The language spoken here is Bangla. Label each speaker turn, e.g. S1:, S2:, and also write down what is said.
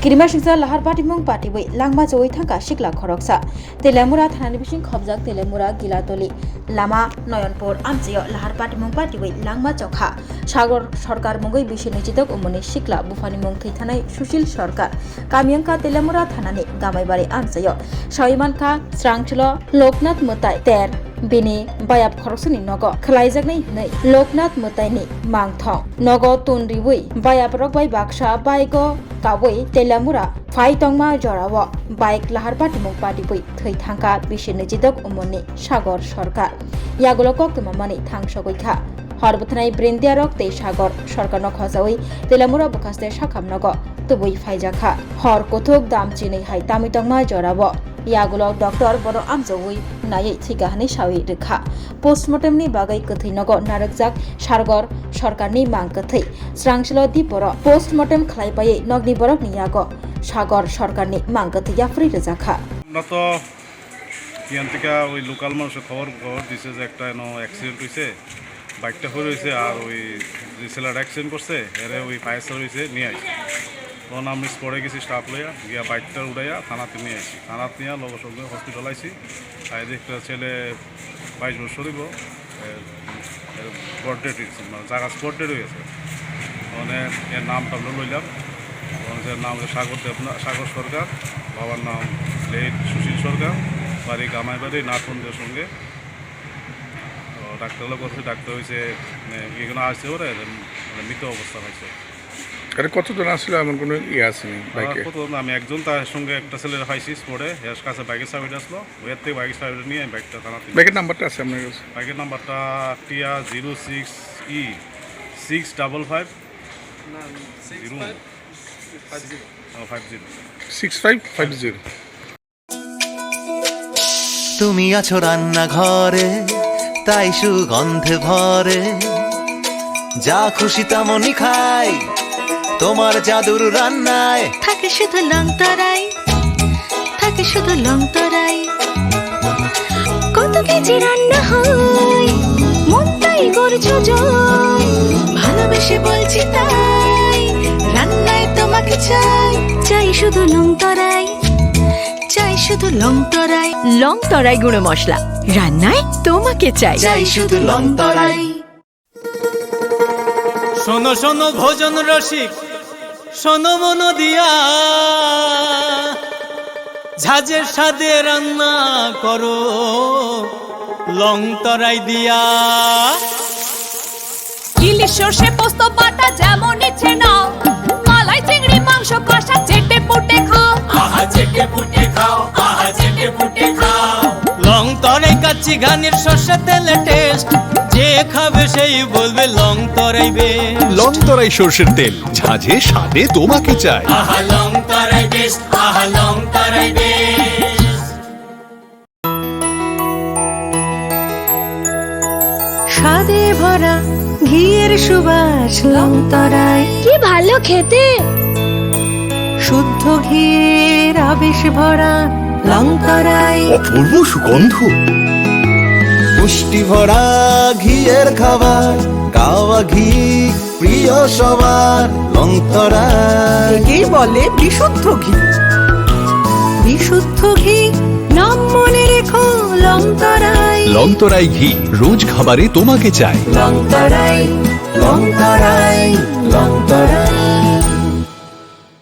S1: Kirima Shingsa Lahar Patimung Patiwi, Langma Joy Tanka Shikla Koroksa, Telemura Thanibishing Kobjak Telemura Gilatoli, Lama Noyonpur, Amzio, Lahar Patimung Patiwi, Langma Chokha, Shagor Shorkar Mungui Bishinichitok Umuni Shikla, Bufani Mung Thithanai, Sushil Shorkar, Kamyanka Telemura Thanani, Gamaibari Amzio, Shaimanka, Strangchlo, Loknath Mutai, Ter. Bini bayap khorosuni nogo khlaijaknai nei Loknath Mutaini mangthong nogo tunriwi bayap rokbai baksa baiko kawai Telamura phai tongma jorawo bike lahar patimung patipui thai thangka bisini jidok umoni Sagor Sorkar yagulo koktumamani thangsogoikha হরবথনাই ব্রেন্দিয়ারক তে সাগর সরকার নখজাওই তেলামুরা বকাস্তে সাখাম নগ তুবুই ফাইজাখা হর কথক দাম চিনি হাই তামিতংমা জরাব ইয়াগুলো ডক্টর বড় আমজৌই নাयै থিকাহানি সাউই রেখা পোস্টমর্টেমনি বাগै कथै नग नारकजाक सागor सरकारनि मांग कथै स्रांसल दिपर पोस्टमर्टेम खलाइबायै नगनि बरक नियाग सागर सरकारनि मांग कथै याफ्रि रजाखा
S2: আমরা তো ইয়ান থেকে ওই লোকাল মানুষের খবর দিছে যে একটা অ্যাক্সিডেন্ট হয়েছে বাইকটা হয়ে রয়েছে আর ওই যে ছেলেটা অ্যাক্সিডেন্ট করছে এরে ওই ফায়ার সার্ভিসে নিয়ে আসি তখন আমি স্পটে গেছি স্টাফ লইয়া গিয়া বাইকটা উড়াইয়া থানাতে নিয়ে আসি থানাতে নিয়ে লগে সঙ্গে হসপিটাল আইসি আর একটা ছেলে 22 বছর হইব স্পট ডেট হয়েছে মানে জায়গা স্পট ডেট হয়েছে মানে এর নামটা আমরা লইলাম এর নাম হচ্ছে সাগর সরকার বাবার নাম লেট সুশীল সরকার বাড়ি গামাইবাড়ি নাথবন্ধের সঙ্গে ডাক্তার করছে ডাক্তার হয়েছে এখানে আসছে ওরা মৃত অবস্থা হয়েছে
S3: কতজন আসলে এমন কোনো আসেনি
S2: কতজন আমি একজন তার সঙ্গে একটা ছেলের পাইছি স্পটে এর কাছে বাইকের চাবিটা আসলো ওর থেকে বাইকের চাবিটা নিয়ে বাইকটা থানাতে
S3: বাইকের নাম্বারটা আছে আপনার কাছে
S2: বাইকের নাম্বারটা টিয়া 06E 655
S3: 6550
S4: তুমি আছো রান্না ঘরে তাই সুগন্ধে ভরে যা খুশি তেমনই খাই তোমার জাদুর রান্নায়
S5: থাকে শুধু লং তরাই থাকে শুধু লং তরাই কত কেজি রান্না হয় মনটাই করছো জয় ভালোবেসে বলছি তাই রান্নায় তোমাকে চাই চাই শুধু লং তরাই চাই শুধু লং তরাই গুঁড়ো মশলা রান্নায় তোমাকে চাই
S4: চাই শুধু লং তরাই
S6: শোনো শোনো ভোজন রসিক শোনো মন দিয়া ঝাঁঝের স্বাদে রান্না করো লং তরাই দিয়া
S7: ইলিশ সর্ষে পোস্ত বাটা যেমন ইচ্ছে নাও মালাই চিংড়ি মাংস কষা চেটে পুটে খাও
S6: আহা চেটে পুটে খাও আহা চেটে পুটে খাও লং তরাই কাচ্চি ঘানির সর্ষে তেলে টেস্ট যে খাবে সেই বলবে লং তরাই বেশ
S8: লং তরাই সরষের তেল ঝাঁঝে স্বাদে তোমাকে চাই
S6: আহা লং তরাই বেশ আহা লং তরাই বেশ
S5: স্বাদে ভরা ঘিয়ের সুবাস লং তরাই কি ভালো খেতে শুদ্ধ ঘিয়ের আবেশ ভরা লং তরাই
S8: অপূর্ব সুগন্ধ
S4: পুষ্টি ভরা ঘিয়ের খাবার কাওয়া ঘি প্রিয় সবার লং তরাই
S5: কি বলে বিশুদ্ধ ঘি বিশুদ্ধ ঘি নাম মনে রেখো লং তরাই
S8: লং তরাই ঘি রোজ খাবারে তোমাকে চাই
S4: লং তরাই লং তরাই লং তরাই